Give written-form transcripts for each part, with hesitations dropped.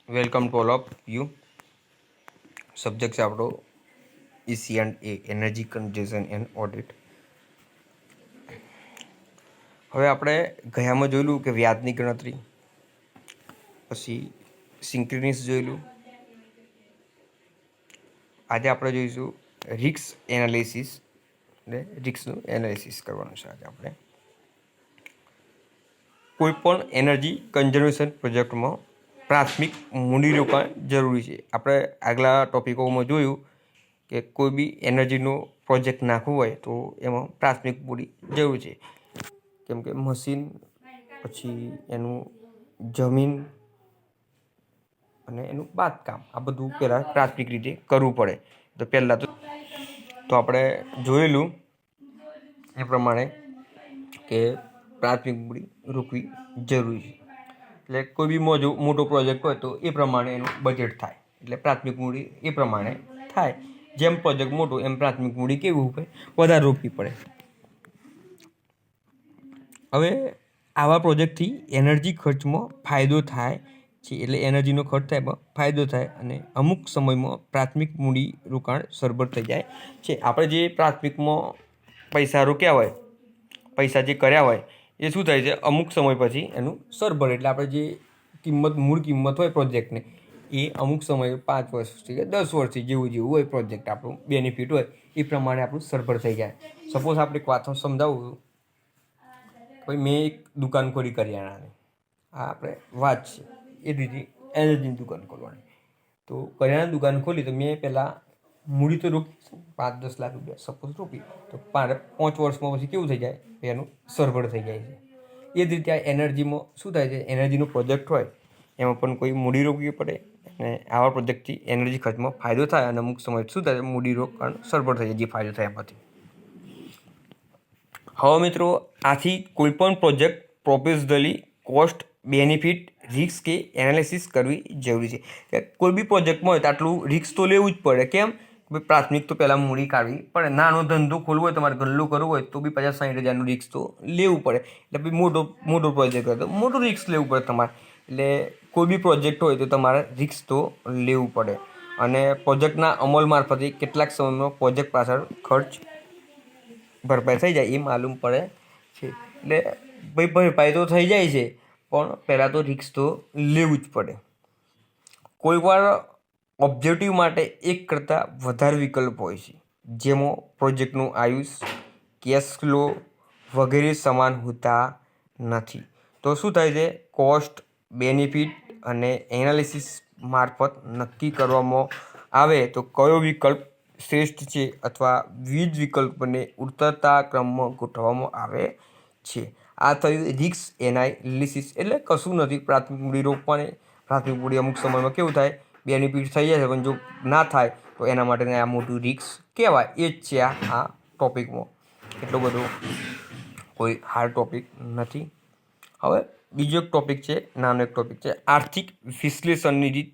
Welcome to all of you. Subject છે આપણો EC&A, energy conservation and audit. હવે આપણે ગયામાં જોયેલું કે વ્યાજની ગણતરી, પછી સિંક્રનસ જોયેલું. આજે આપણે જોઈશું રિસ્ક એનાલિસિસ, એટલે રિસ્કનું એનાલિસિસ કરવાનું છે. આજે આપણે કોઈ પણ એનર્જી કન્ઝર્વેશન પ્રોજેક્ટમાં પ્રાથમિક મૂડીરોકાણ જરૂરી છે. આપણે આગલા ટોપિકોમાં જોયું કે કોઈ બી એનર્જીનો પ્રોજેક્ટ નાખવું હોય તો એમાં પ્રાથમિક મૂડી જરૂર છે. કેમ કે મશીન, પછી એનું જમીન અને એનું બાંધકામ, આ બધું પહેલાં પ્રાથમિક રીતે કરવું પડે. તો પહેલાં તો આપણે જોયેલું એ પ્રમાણે કે પ્રાથમિક મૂડી રોકવી જરૂરી છે. એટલે કોઈ બી મોટો પ્રોજેક્ટ હોય તો એ પ્રમાણે એનું બજેટ થાય, એટલે પ્રાથમિક મૂડી એ પ્રમાણે થાય. જેમ પ્રોજેક્ટ મોટો એમ પ્રાથમિક મૂડી કેવું હોય વધારે રોકવી પડે. હવે આવા પ્રોજેક્ટથી એનર્જી ખર્ચમાં ફાયદો થાય છે, એટલે એનર્જીનો ખર્ચ થાય એમાં ફાયદો થાય અને અમુક સમયમાં પ્રાથમિક મૂડી રોકાણ સરભર થઈ જાય છે. આપણે જે પ્રાથમિકમાં પૈસા રોક્યા હોય, પૈસા જે કર્યા હોય એ શું થાય છે, અમુક સમય પછી એનું સરભર, એટલે આપણે જે મૂળ કિંમત હોય પ્રોજેક્ટને એ અમુક સમય 5 વર્ષથી કે 10 વર્ષથી જેવું હોય પ્રોજેક્ટ, આપણું બેનિફિટ હોય એ પ્રમાણે આપણું સરભર થઈ જાય. સપોઝ આપણે એક વાત સમજાવું, ભાઈ મેં એક દુકાન ખોલી કરિયાણાની, આ આપણે વાત છે એ રીતે એનર્જીની દુકાન ખોલવાની. તો કરિયાણાની દુકાન ખોલી તો મેં પહેલાં મૂડી તો રોકી 5-10 લાખ રૂપિયા સપોઝ રોકી, તો 5 વર્ષમાં પછી કેવું થઈ જાય, એનું સરભર થઈ જાય છે. એ જ રીતે આ એનર્જીમાં શું થાય છે, એનર્જીનો પ્રોજેક્ટ હોય એમાં પણ કોઈ મૂડી રોકવી પડે, અને આવા પ્રોજેક્ટથી એનર્જી ખર્ચમાં ફાયદો થાય અને અમુક સમય શું થાય, મૂડી રોકાણ સરભર થઈ જાય, જે ફાયદો થાય એમાંથી. હવે મિત્રો, આથી કોઈપણ પ્રોજેક્ટ પ્રોપોઝલી કોસ્ટ બેનિફિટ રિસ્ક કે એનાલિસિસ કરવી જરૂરી છે. કે કોઈ બી પ્રોજેક્ટમાં હોય તો આટલું રિસ્ક તો લેવું જ પડે. કેમ? પ્રાથમિક તો પહેલાં મૂડી કાઢવી પડે. નાનો ધંધો ખોલવો હોય, તમારે ગલ્લો કરવો હોય તો બી 50-60 હજારનું રિસ્ક તો લેવું પડે. એટલે ભાઈ મોટો પ્રોજેક્ટ હોય તો મોટું રિસ્ક લેવું પડે તમારે. એટલે કોઈ બી પ્રોજેક્ટ હોય તો તમારે રિસ્ક તો લેવું પડે. અને પ્રોજેક્ટના અમલ મારફતે કેટલાક સમયમાં પ્રોજેક્ટ પાછળ ખર્ચ ભરપાઈ થઈ જાય એ માલુમ પડે છે. એટલે ભાઈ ભરપાઈ તો થઈ જાય છે, પણ પહેલાં તો રિસ્ક તો લેવું જ પડે. કોઈવાર ઓબ્જેક્ટિવ માટે એક કરતાં વધારે વિકલ્પ હોય છે, જેમાં પ્રોજેક્ટનું આયુષ્ય, કેશ ફ્લો વગેરે સમાન હોતા નથી. તો શું થાય છે, કોસ્ટ બેનિફિટ અને એનાલિસિસ મારફત નક્કી કરવામાં આવે તો કયો વિકલ્પ શ્રેષ્ઠ છે, અથવા વિવિધ વિકલ્પને ઉતરતા ક્રમમાં ગોઠવવામાં આવે છે. આ થયું રિસ્ક એનાલિસિસ. એટલે કશું નથી, પ્રાથમિક મૂડી રોકવાની. પ્રાથમિક મૂડી અમુક સમયમાં કેવું થાય, બેનિફિટ થઈ જાય છે, પણ જો ના થાય તો એના માટે આ મોટું રિસ્ક કહેવાય. એ જ છે આ ટોપિકમાં. એટલો બધો કોઈ હાર્ડ ટોપિક નથી. હવે બીજો એક ટોપિક છે, નાનો એક ટોપિક છે, આર્થિક વિશ્લેષણની રીત.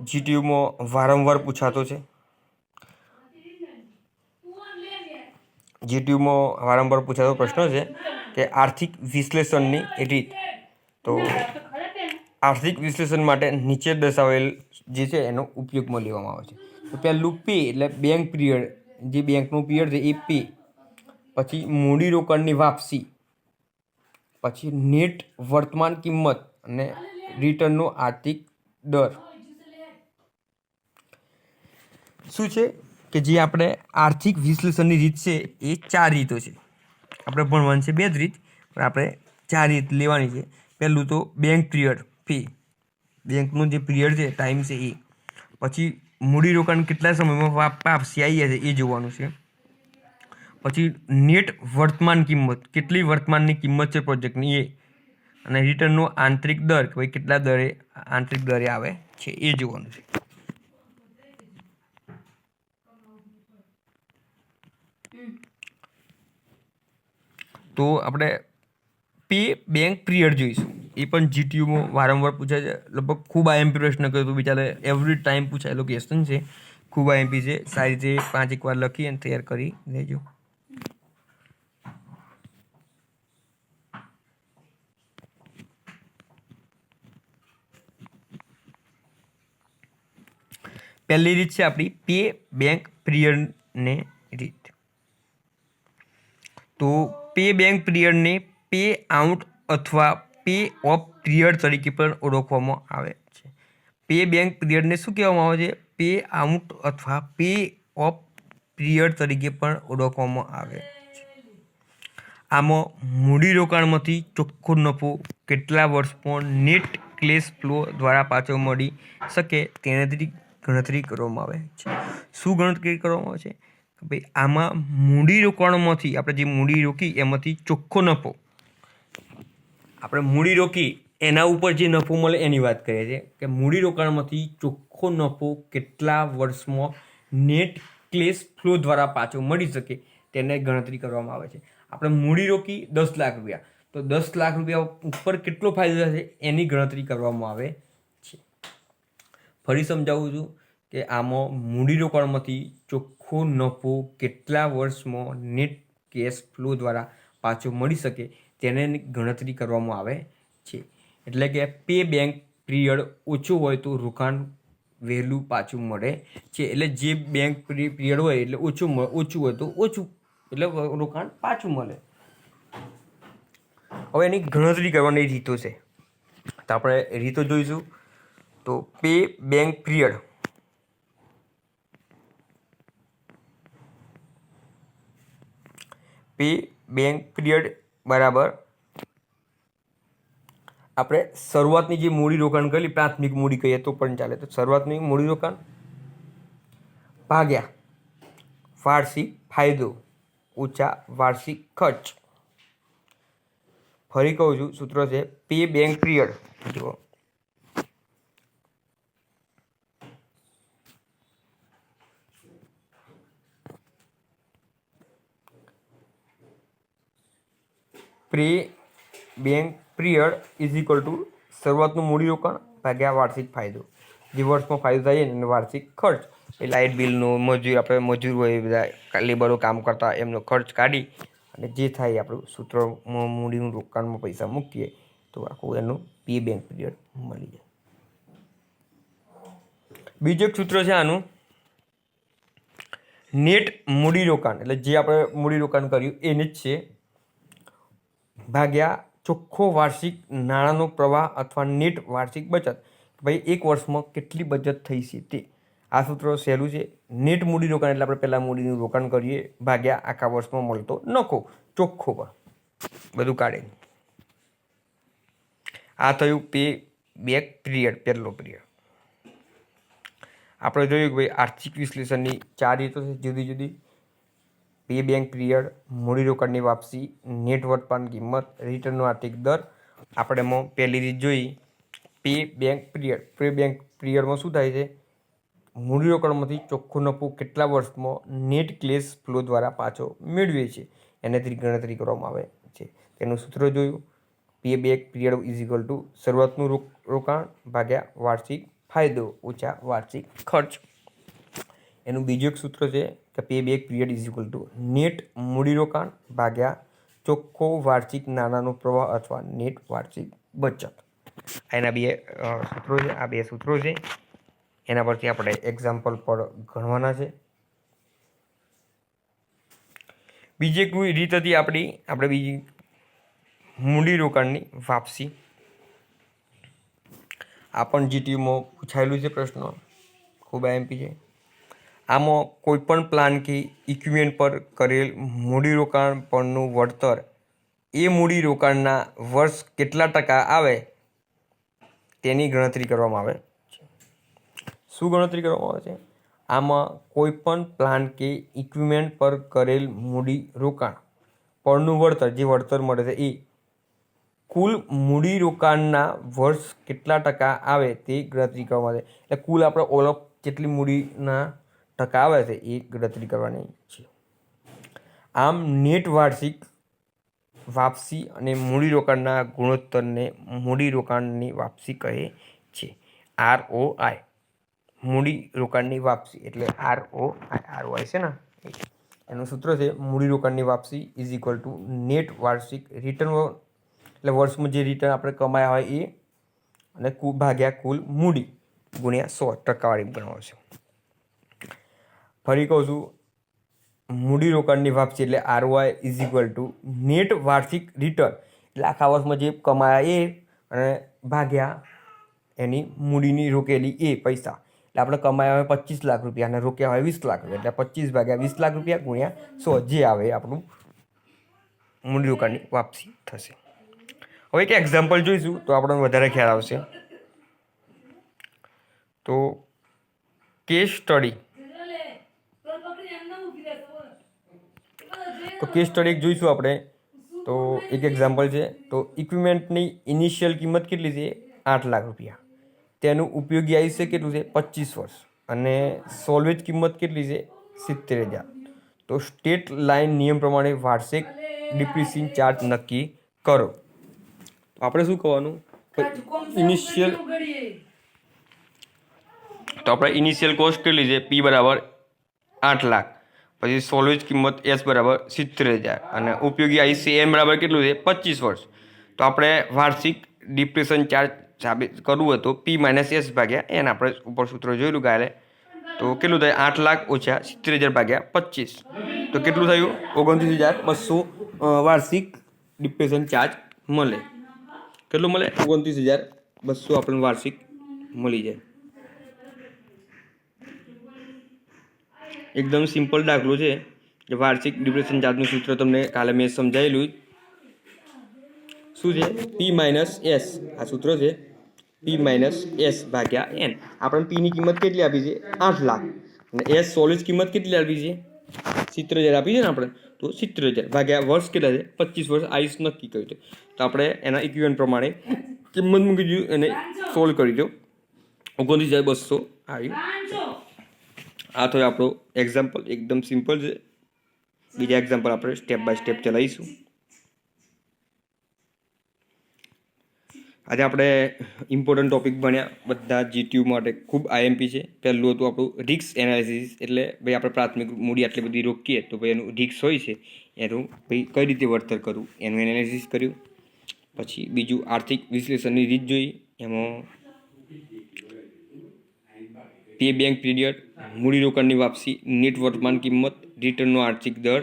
જીટીયુમાં વારંવાર પૂછાતો છે. જીટીયુમાં વારંવાર પૂછાતો પ્રશ્ન છે કે આર્થિક વિશ્લેષણની રીત. તો આર્થિક વિશ્લેષણ માટે નીચે દર્શાવેલ જે છે એનો ઉપયોગમાં લેવામાં આવે છે. તો પહેલું પે, એટલે બેંક પિરિયડ, જે બેંકનું પિરિયડ છે એ પે. પછી મૂડીરોકાણની વાપસી, પછી નેટ વર્તમાન કિંમત અને રિટર્નનો આર્થિક દર. શું છે કે જે આપણે આર્થિક વિશ્લેષણની રીત છે એ 4 રીતો છે. આપણે ભણવાનું છે 2 જ રીત, પણ આપણે 4 રીત લેવાની છે. પહેલું તો બેંક પિરિયડ પે, બેંકનું જે પિરિયડ છે, ટાઈમ છે એ. પછી મૂડીરોકાણ કેટલા સમયમાં વાપસી આવી છે એ જોવાનું છે. પછી નેટ વર્તમાન કિંમત, કેટલી વર્તમાનની કિંમત છે પ્રોજેક્ટની એ. અને રિટર્નનો આંતરિક દર, કે ભાઈ કેટલા દરે આંતરિક દરે આવે છે એ જોવાનું છે. તો આપણે પે બેંક પિરિયડ જોઈશું. એ પણ જીટીયુમાં વારંવાર પૂછાય છે. લગભગ ખૂબ આઈએમપી પ્રશ્ન કર્યો તો બિચારે એવરી ટાઈમ પૂછાયેલો ક્વેશ્ચન છે. ખૂબ આઈએમપી છે. સારી રીતે 5 વાર લખી અને તૈયાર કરી લેજો. પહેલી રીત છે આપણી પે બેંક પીરિયડને રીત. તો પે બેંક પીરિયડને પે આઉટ અથવા પે ઓફ પીરિયડ તરીકે પણ ઓળખવામાં આવે છે. પે બેંક પીરિયડને શું કહેવામાં આવે છે? પે આઉટ અથવા પે ઓફ પીરિયડ તરીકે પણ ઓળખવામાં આવે છે. આમાં મૂડીરોકાણમાંથી ચોખ્ખો નફો કેટલા વર્ષમાં નેટ કેશ ફ્લો દ્વારા પાછો મળી શકે તેનાથી ગણતરી કરવામાં આવે છે. શું ગણતરી કરવામાં આવે છે? ભાઈ આમાં મૂડીરોકાણમાંથી આપણે જે મૂડી રોકી એમાંથી ચોખ્ખો નફો, આપણે મૂડી રોકી એના ઉપર જે નફો મળે એની વાત કરીએ છીએ કે મૂડીરોકાણમાંથી ચોખ્ખો નફો કેટલા વર્ષમાં નેટ કેશ ફ્લો દ્વારા પાછો મળી શકે તેને ગણતરી કરવામાં આવે છે. આપણે મૂડી રોકી 10 લાખ રૂપિયા, તો 10 લાખ રૂપિયા ઉપર કેટલો ફાયદો થશે એની ગણતરી કરવામાં આવે છે. ફરી સમજાવું છું કે આમાં મૂડીરોકાણમાંથી ચોખ્ખો નફો કેટલા વર્ષમાં નેટ કેશ ફ્લો દ્વારા પાછો મળી શકે તેને ગણતરી કરવામાં આવે છે. એટલે કે પે બેંક પીરિયડ ઓછું હોય તો રોકાણ વહેલું પાછું મળે છે. એટલે જે બેંક પીરિયડ હોય એટલે ઓછું હોય તો ઓછું એટલે રોકાણ પાછું મળે. હવે એની ગણતરી કરવાની રીતો છે, તો આપણે રીતો જોઈશું. તો પે બેંક પીરિયડ બરાબર આપણે શરૂઆતની જે મૂડીરોકાણ કરેલી પ્રાથમિક મૂડી કહીએ તો પણ ચાલે. તો શરૂઆતની મૂડીરોકાણ ભાગ્યા વાર્ષિક ફાયદો ઓછા વાર્ષિક ખર્ચ. ફરી કહું છું, સૂત્ર છે પે બેંક પીરિયડ. જુઓ, pay back period is equal to શરૂઆતનું મૂડીરોકાણ ભાગ્યા વાર્ષિક ફાયદો. જે વર્ષમાં ફાયદો થાય એને વાર્ષિક ખર્ચ, એ લાઇટ બિલનો આપણે મજૂર હોય બધા લેબરો કામ કરતા એમનો ખર્ચ કાઢી અને જે થાય આપણું સૂત્રમાં મૂડીનું રોકાણમાં પૈસા મૂકીએ તો આખું એનું પે બેંક પીરિયડ મળી જાય. બીજું એક સૂત્ર છે આનું નેટ મૂડીરોકાણ, એટલે જે આપણે મૂડીરોકાણ કર્યું એને જ છે, ભાગ્યા ચોખ્ખો વાર્ષિક નાણાંનો પ્રવાહ અથવા નેટ વાર્ષિક બચત. ભાઈ એક વર્ષમાં કેટલી બચત થઈ છે તે. આ સૂત્ર સહેલું છે. નેટ મૂડીરોકાણ એટલે આપણે પહેલાં મૂડીનું રોકાણ કરીએ ભાગ્યા આખા વર્ષમાં મળતો નફો ચોખ્ખો પર બધું કાઢે. આ થયું પે બેક પીરિયડ, પહેલો પીરિયડ. આપણે જોયું કે ભાઈ આર્થિક વિશ્લેષણની 4 રીતો છે જુદી જુદી. પે બેંક પીરિયડ, મૂડીરોકાણની વાપસી, નેટ વર્તમાન કિંમત, રિટર્નનો આર્થિક દર. આપણે એમાં પહેલી રીત જોઈ pay back period. Pay back પીરિયડમાં શું થાય છે? મૂડીરોકાણમાંથી ચોખ્ખો નફો કેટલા વર્ષમાં નેટ કેશ ફ્લો દ્વારા પાછો મેળવીએ છીએ એનાથી ગણતરી કરવામાં આવે છે. તેનું સૂત્ર જોયું pay back period is equal to શરૂઆતનું રોકાણ ભાગ્યા વાર્ષિક ફાયદો ઓછા વાર્ષિક ખર્ચ. એનું બીજું એક સૂત્ર છે કે pay back period is equal two net મૂડીરોકાણ ભાગ્યા ચોખ્ખો વાર્ષિક નાણાંનો પ્રવાહ અથવા નેટ વાર્ષિક બચત. એના બે સૂત્રો છે. આ બે સૂત્રો છે, એના પરથી આપણે એક્ઝામ્પલ પર ગણવાના છે. બીજી એક રીત હતી આપણે બીજી મૂડીરોકાણની વાપસી. આ પણ જીટીયુમાં પૂછાયેલું છે પ્રશ્ન, ખૂબ આઈએમપી છે. આમાં કોઈપણ પ્લાન કે ઇક્વિપમેન્ટ પર કરેલ મૂડીરોકાણ પરનું વળતર એ મૂડીરોકાણના વર્ષ કેટલા ટકા આવે તેની ગણતરી કરવામાં આવે છે. શું ગણતરી કરવામાં આવે છે? આમાં કોઈપણ પ્લાન કે ઇક્વિપમેન્ટ પર કરેલ મૂડીરોકાણ પરનું વળતર, જે વળતર મળે છે એ કુલ મૂડીરોકાણના વર્ષ કેટલા ટકા આવે તે ગણતરી કરવામાં આવે છે. એટલે કુલ આપણે ઓલ ઓફ જેટલી મૂડીના ટકા આવે છે એ ગણતરી કરવાની છે. આમ નેટ વાર્ષિક વાપસી અને મૂડીરોકાણના ગુણોત્તરને મૂડીરોકાણની વાપસી કહે છે. ROI, મૂડીરોકાણની વાપસી એટલે ROI છે ને, એનું સૂત્ર છે મૂડીરોકાણની વાપસી ઇઝ ઇક્વલ ટુ નેટ વાર્ષિક રિટર્ન, એટલે વર્ષમાં જે રિટર્ન આપણે કમાયા હોય એ અને ભાગ્યા કુલ મૂડી ગુણ્યા 100 ટકાવાળી ગણવાનો છે. ફરી કહું છું, મૂડીરોકાણની વાપસી એટલે ROI is equal two net વાર્ષિક રિટર્ન, એટલે આખા વર્ષમાં જે કમાયા એ અને ભાગ્યા એની મૂડીની રોકેલી એ પૈસા. એટલે આપણે કમાયા હોય 25 લાખ રૂપિયા અને રોક્યા હોય 20 લાખ રૂપિયા, એટલે 25 ભાગ્યા 20 લાખ રૂપિયા ગુણ્યા 100 જે આવે એ આપણું મૂડીરોકાણની વાપસી થશે. હવે એક એક્ઝામ્પલ જોઈશું તો આપણને વધારે ખ્યાલ આવશે. તો કેસ સ્ટડી એક જોઈશું આપણે. તો એક એક્ઝામ્પલ છે. તો ઇક્વિપમેન્ટની ઇનિશિયલ કિંમત કેટલી છે? 8 લાખ રૂપિયા. તેનું ઉપયોગી આયુષ્ય કેટલું છે? 25 વર્ષ. અને સોલ્વેજ કિંમત કેટલી છે? 70,000. તો સ્ટેટ લાઇન નિયમ પ્રમાણે વાર્ષિક ડિપ્રિસિએશન ચાર્જ નક્કી કરો. આપણે શું કરવાનું? ઇનિશિયલ કોસ્ટ કેટલી છે? P બરાબર 8 લાખ. પછી સોલ્વેજ કિંમત S બરાબર 70,000 અને ઉપયોગી આયુષ્ય N બરાબર કેટલું છે? 25 વર્ષ. તો આપણે વાર્ષિક ડિપ્રેશન ચાર્જ સાબિત કરવું હોય તો P માઇનસ S ભાગ્યા N, આપણે ઉપર સૂત્ર જોયેલું કાલે. તો કેટલું થાય? 8 લાખ ઓછા 70,000 ભાગ્યા 25. તો કેટલું થયું? 29,200 વાર્ષિક ડિપ્રેશન ચાર્જ મળે. કેટલું મળે? 29,200 આપણને વાર્ષિક મળી જાય. એકદમ સિમ્પલ દાખલો છે. કે વાર્ષિક ડિપ્રેશન ચાર્જનું સૂત્ર તમને કાલે મેં સમજાયેલું. શું છે? P minus S. આ સૂત્ર છે P માઇનસ S ભાગ્યા N. આપણને P ની કિંમત કેટલી આપી છે? 8 લાખ. અને S સોલ્વેજ કિંમત કેટલી આપી છે? 70,000 આપી છે ને આપણે. તો 70,000 ભાગ્યા વર્ષ કેટલા છે? 25 વર્ષ આયુષ નક્કી કર્યું છે. તો આપણે એના ઇક્વિવલન્ટ પ્રમાણે કિંમત મૂકી દઉં અને સોલ્વ કરી દો. 29,200 આવ્યું. આ થયો આપણો એક્ઝામ્પલ. એકદમ સિમ્પલ છે. બીજા એક્ઝામ્પલ આપણે સ્ટેપ બાય સ્ટેપ ચલાવીશું. આજે આપણે ઇમ્પોર્ટન્ટ ટોપિક ભણ્યા બધા GTU માટે. ખૂબ IMP છે. પહેલું હતું આપણું રિસ્ક એનાલિસિસ, એટલે ભાઈ આપણે પ્રાથમિક મૂડી આટલી બધી રોકીએ તો ભાઈ એનું રિસ્ક હોય છે, એનું ભાઈ કઈ રીતે વળતર કરવું એનું એનાલિસિસ કર્યું. પછી બીજું આર્થિક વિશ્લેષણની રીત જોઈ. એમાં પે બેંક પીરિયડ, મૂડીરોકાણની વાપસી, નેટ વર્તમાન કિંમત, રિટર્નનો આર્થિક દર,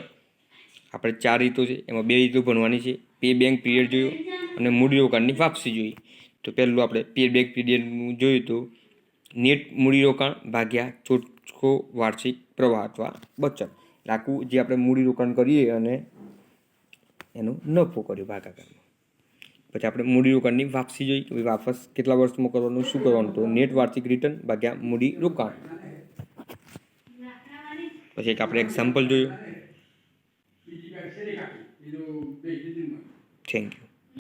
આપણે 4 રીતો છે. એમાં 2 રીતો ભણવાની છે. પે બેંક પીરિયડ જોયો અને મૂડીરોકાણની વાપસી જોઈ. તો પહેલું આપણે પે બેંક પીરિયડનું જોયું તો નેટ મૂડીરોકાણ ભાગ્યા ચોખ્ખો વાર્ષિક પ્રવાહ અથવા બચત. આખું જે આપણે મૂડીરોકાણ કરીએ અને એનો નફો કર્યો ભાગાકારમાં. પછી આપણે મૂડીરોકાણની વાપસી જોઈ કે વાપસ કેટલા વર્ષમાં કરવાનું, શું કરવાનું. તો નેટ વાર્ષિક રિટર્ન ભાગ્યા મૂડીરોકાણ. પછી એક આપણે એક્ઝામ્પલ જોયું. Thank you.